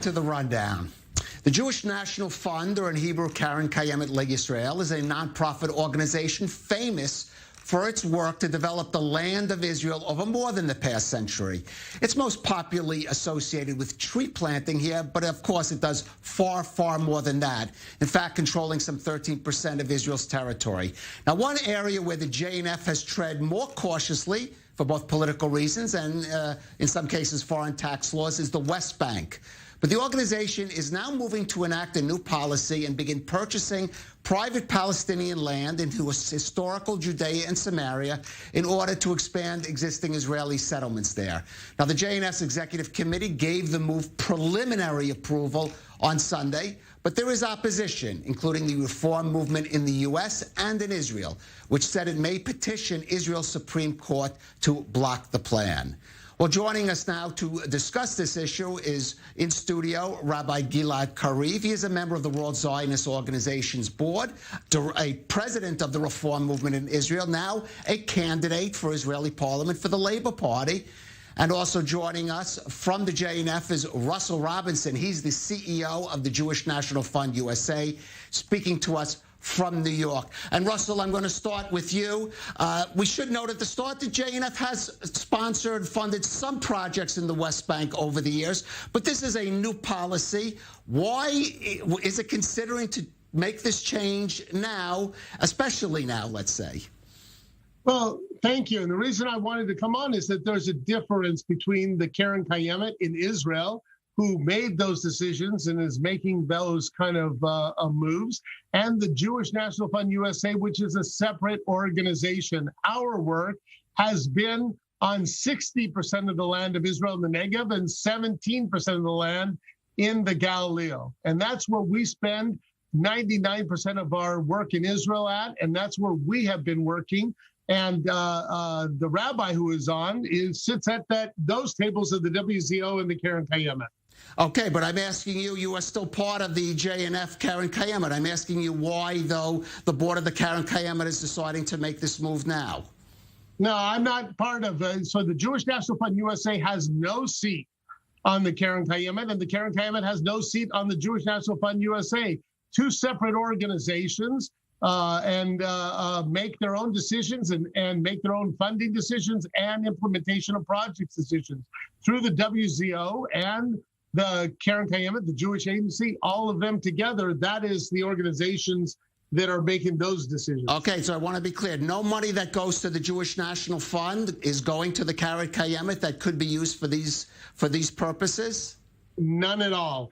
To the rundown. The Jewish National Fund, or in Hebrew, Karen Kayemet Israel, is a nonprofit organization famous for its work to develop the land of Israel over more than the past century. It's most popularly associated with tree planting here, but of course it does far, far more than that. In fact, controlling some 13% of Israel's territory. Now, one area where the JNF has tread more cautiously for both political reasons and, in some cases, foreign tax laws is the West Bank. But the organization is now moving to enact a new policy and begin purchasing private Palestinian land into historical Judea and Samaria in order to expand existing Israeli settlements there. Now, the JNF's executive committee gave the move preliminary approval on Sunday, but there is opposition, including the reform movement in the U.S. and in Israel, which said it may petition Israel's Supreme Court to block the plan. Well, joining us now to discuss this issue is in studio Rabbi Gilad Kariv. He is a member of the World Zionist Organization's board, a president of the reform movement in Israel, now a candidate for Israeli parliament for the Labour Party. And also joining us from the JNF is Russell Robinson. He's the CEO of the Jewish National Fund USA, speaking to us from New York. And Russell, I'm going to start with you. We should note at the start that JNF has sponsored, funded some projects in the West Bank over the years, but this is a new policy. Why is it considering to make this change now, especially now, let's say? Well, thank you. And the reason I wanted to come on is that there's a difference between the Karen Kayemet in Israel, who made those decisions and is making those kind of moves, and the Jewish National Fund USA, which is a separate organization. Our work has been on 60% of the land of Israel in the Negev and 17% of the land in the Galilee. And that's where we spend 99% of our work in Israel at, and that's where we have been working. And the rabbi who is on sits at those tables of the WZO and the Karen Kayemet. Okay, but I'm asking you, you are still part of the JNF Karen Kayemet. I'm asking you why, though, the board of the Karen Kayemet is deciding to make this move now. No, I'm not part of it. So the Jewish National Fund USA has no seat on the Karen Kayemet, and the Karen Kayemet has no seat on the Jewish National Fund USA. Two separate organizations and make their own decisions and make their own funding decisions and implementation of project decisions through the WZO and the Karen Kayemet, the Jewish Agency, all of them together. That is the organizations that are making those decisions. Okay, so I want to be clear. No money that goes to the Jewish National Fund is going to the Karen Kayemet that could be used for these purposes? None at all.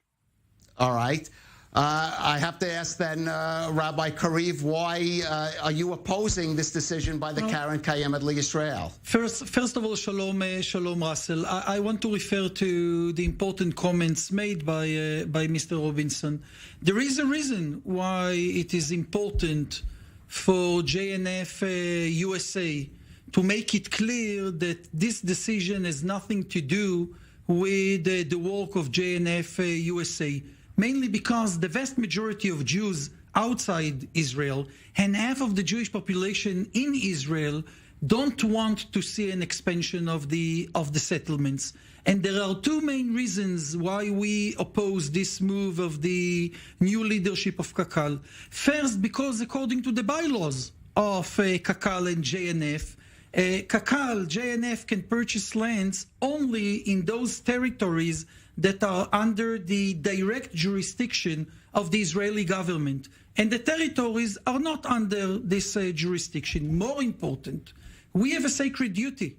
All right. I have to ask then, Rabbi Kariv, why are you opposing this decision by the Karen Kayemet Israel? First of all, shalom, Russell. I want to refer to the important comments made by Mr. Robinson. There is a reason why it is important for JNF USA to make it clear that this decision has nothing to do with the work of JNF USA. Mainly because the vast majority of Jews outside Israel and half of the Jewish population in Israel don't want to see an expansion of the settlements. And there are two main reasons why we oppose this move of the new leadership of Kakal. First, because according to the bylaws of Kakal and JNF, JNF can purchase lands only in those territories that are under the direct jurisdiction of the Israeli government. And the territories are not under this jurisdiction. More important, we have a sacred duty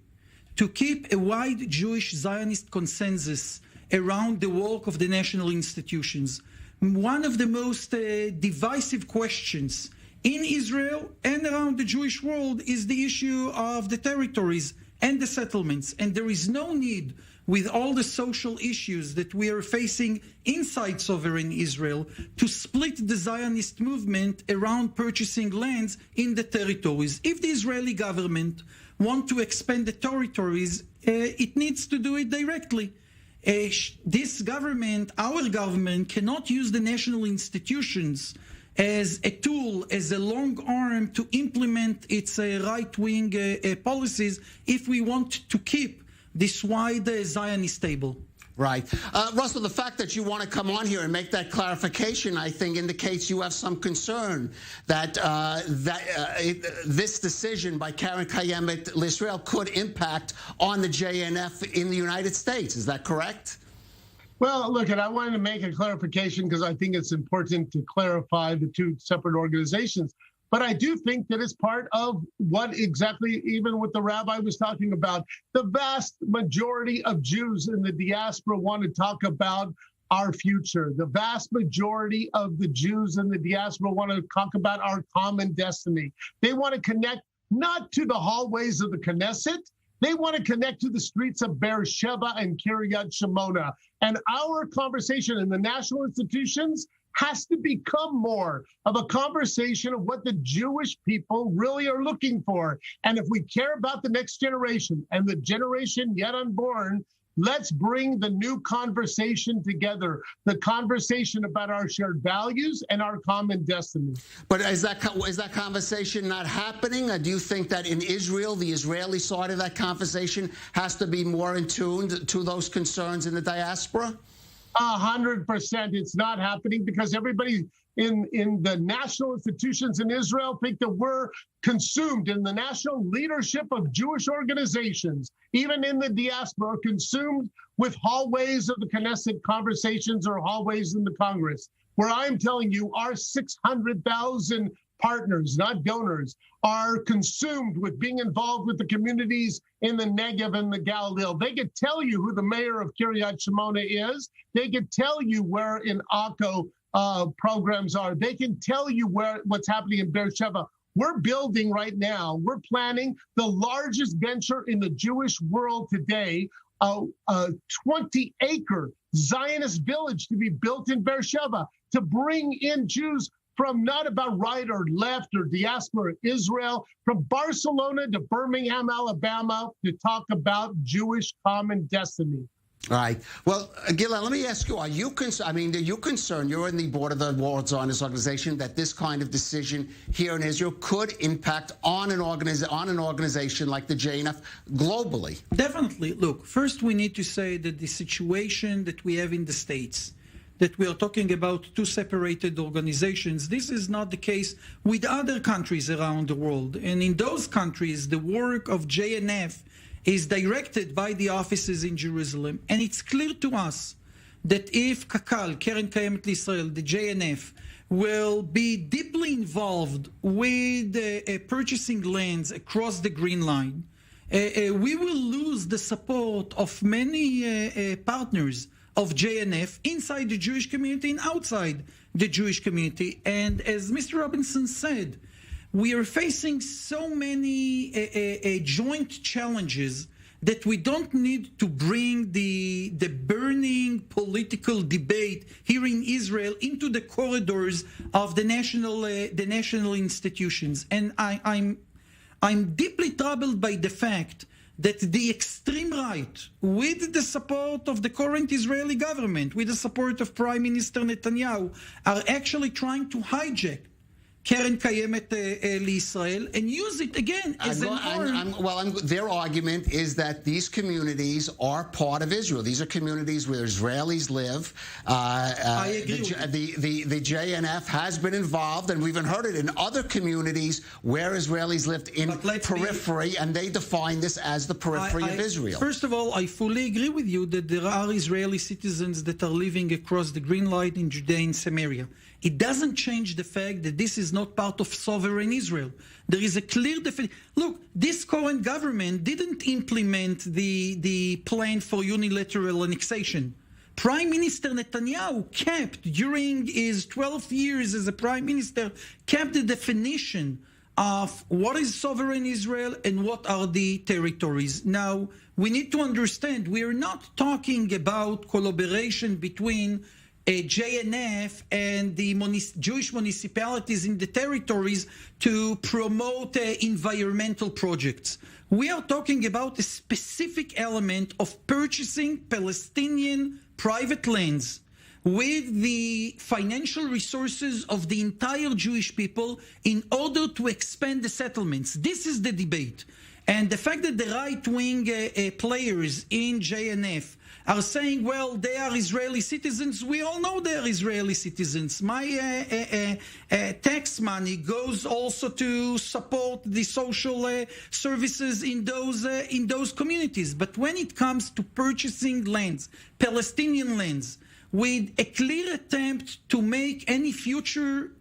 to keep a wide Jewish Zionist consensus around the work of the national institutions. One of the most divisive questions in Israel and around the Jewish world is the issue of the territories and the settlements. And there is no need, with all the social issues that we are facing inside sovereign Israel, to split the Zionist movement around purchasing lands in the territories. If the Israeli government wants to expand the territories, it needs to do it directly. This government, our government, cannot use the national institutions as a tool, as a long arm to implement its right-wing policies if we want to keep this wide Zionist table. Right. Russell, the fact that you want to come on here and make that clarification, I think, indicates you have some concern that this decision by Karen Kayemet Israel could impact on the JNF in the United States. Is that correct? Well, look, and I wanted to make a clarification because I think it's important to clarify the two separate organizations. But I do think that it's part of what exactly, even what the rabbi was talking about, the vast majority of Jews in the diaspora want to talk about our future. The vast majority of the Jews in the diaspora want to talk about our common destiny. They want to connect not to the hallways of the Knesset. They want to connect to the streets of Beersheba and Kiryat Shemona. And our conversation in the national institutions has to become more of a conversation of what the Jewish people really are looking for. And if we care about the next generation and the generation yet unborn, let's bring the new conversation together, the conversation about our shared values and our common destiny. But is that conversation not happening? Do you think that in Israel, the Israeli side of that conversation has to be more in tune to those concerns in the diaspora? 100%. It's not happening because everybody in the national institutions in Israel think that we're consumed, in the national leadership of Jewish organizations, even in the diaspora, consumed with hallways of the Knesset conversations or hallways in the Congress, where I'm telling you our 600,000 partners, not donors, are consumed with being involved with the communities in the Negev and the Galilee. They could tell you who the mayor of Kiryat Shemona is. They could tell you where in Akko programs are. They can tell you what's happening in Beersheba. We're building right now, we're planning the largest venture in the Jewish world today, a 20-acre Zionist village to be built in Beersheba to bring in Jews from not about right or left or diaspora Israel, from Barcelona to Birmingham, Alabama, to talk about Jewish common destiny. All right. Well, Gilad, let me ask you, are you concerned, you're in the board of the World Zionist Organization, that this kind of decision here in Israel could impact on an organization like the JNF globally? Definitely. Look, first we need to say that the situation that we have in the States, that we are talking about two separated organizations. This is not the case with other countries around the world. And in those countries, the work of JNF is directed by the offices in Jerusalem. And it's clear to us that if Kakal, Keren Kayemet Israel, the JNF, will be deeply involved with purchasing lands across the Green Line, we will lose the support of many partners of JNF inside the Jewish community and outside the Jewish community. And as Mr. Robinson said, we are facing so many joint challenges that we don't need to bring the burning political debate here in Israel into the corridors of the national institutions. And I'm deeply troubled by the fact that the extreme right, with the support of the current Israeli government, with the support of Prime Minister Netanyahu, are actually trying to hijack Keren Kayemet Israel and use it again as an arm. Their argument is that these communities are part of Israel. These are communities where Israelis live. I agree the JNF has been involved, and we've even heard it in other communities where Israelis lived in periphery, and they define this as the periphery of Israel. First of all, I fully agree with you that there are Israeli citizens that are living across the Green Line in Judea and Samaria. It doesn't change the fact that this is not part of sovereign Israel. There is a clear definition. Look, this current government didn't implement the plan for unilateral annexation. Prime Minister Netanyahu kept, during his 12 years as a prime minister, kept the definition of what is sovereign Israel and what are the territories. Now, we need to understand, we are not talking about collaboration between JNF and the Jewish municipalities in the territories to promote environmental projects. We are talking about a specific element of purchasing Palestinian private lands with the financial resources of the entire Jewish people in order to expand the settlements. This is the debate. And the fact that the right-wing players in JNF are saying, well, they are Israeli citizens. We all know they are Israeli citizens. My tax money goes also to support the social services in those communities. But when it comes to purchasing lands, Palestinian lands, with a clear attempt to make any future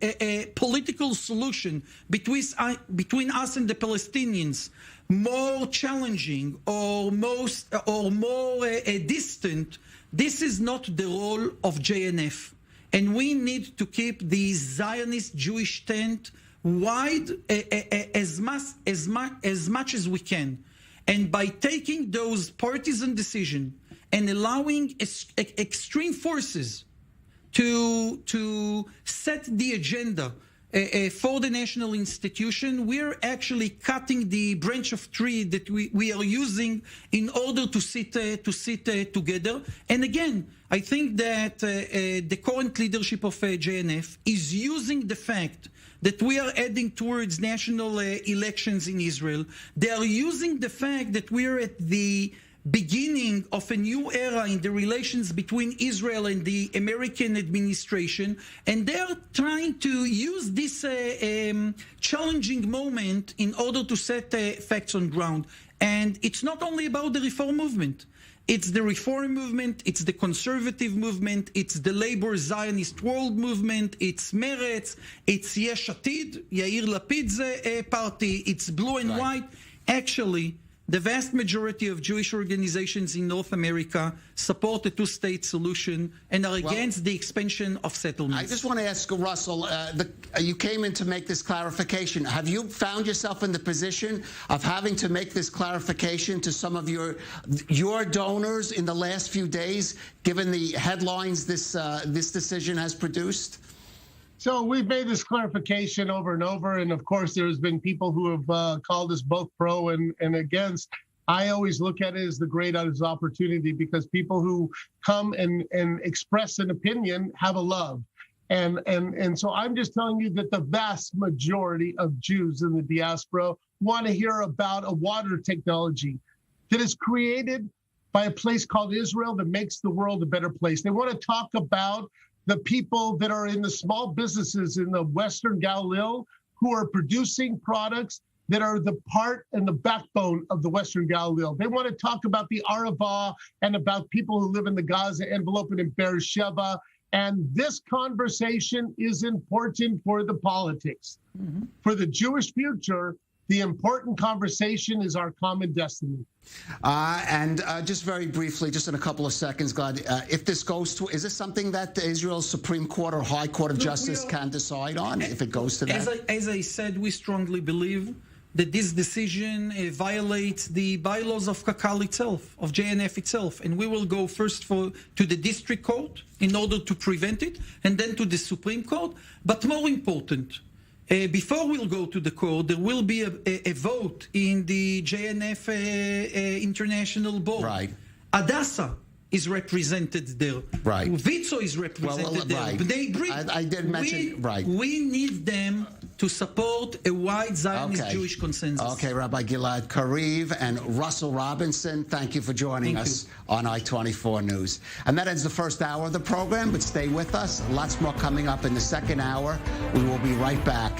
political solution between us and the Palestinians more challenging or more distant, this is not the role of JNF. And we need to keep the Zionist Jewish tent wide as much as we can. And by taking those partisan decisions and allowing extreme forces to set the agenda for the national institution, we're actually cutting the branch of tree that we are using in order to sit together. And again, I think that the current leadership of JNF is using the fact that we are heading towards national elections in Israel. They are using the fact that we're at the beginning of a new era in the relations between Israel and the American administration, and they are trying to use this challenging moment in order to set facts on ground. And it's not only about the reform movement. It's the reform movement, it's the conservative movement, it's the labor Zionist world movement, it's Meretz, it's Yesh Atid, Yair Lapid's party, it's blue and white. Actually, the vast majority of Jewish organizations in North America support a two-state solution and are against the expansion of settlements. I just want to ask Russell, you came in to make this clarification. Have you found yourself in the position of having to make this clarification to some of your donors in the last few days, given the headlines this decision has produced? So we've made this clarification over and over, and of course there's been people who have called us both pro and against. I always look at it as the great opportunity, because people who come and express an opinion have a love. And so I'm just telling you that the vast majority of Jews in the diaspora want to hear about a water technology that is created by a place called Israel that makes the world a better place. They want to talk about the people that are in the small businesses in the Western Galilee who are producing products that are the part and the backbone of the Western Galilee. They want to talk about the Arava and about people who live in the Gaza envelope and in Beersheba. And this conversation is important for the politics. Mm-hmm. For the Jewish future, the important conversation is our common destiny. And just very briefly, just in a couple of seconds, Gad, if this goes to, is this something that Israel's Supreme Court or High Court of Justice can decide on, if it goes to that? As I said, we strongly believe that this decision violates the bylaws of Kakal itself, of JNF itself. And we will go first to the district court in order to prevent it, and then to the Supreme Court. But more important, before we'll go to the court, there will be a vote in the JNF International Board. Right. Adassa is represented there. Right. Vitzo is represented there. Right. I did mention, right. We need them to support a wide Zionist Jewish consensus. Okay, Rabbi Gilad Kariv and Russell Robinson, thank you for joining us on I-24 News. And that ends the first hour of the program, but stay with us. Lots more coming up in the second hour. We will be right back.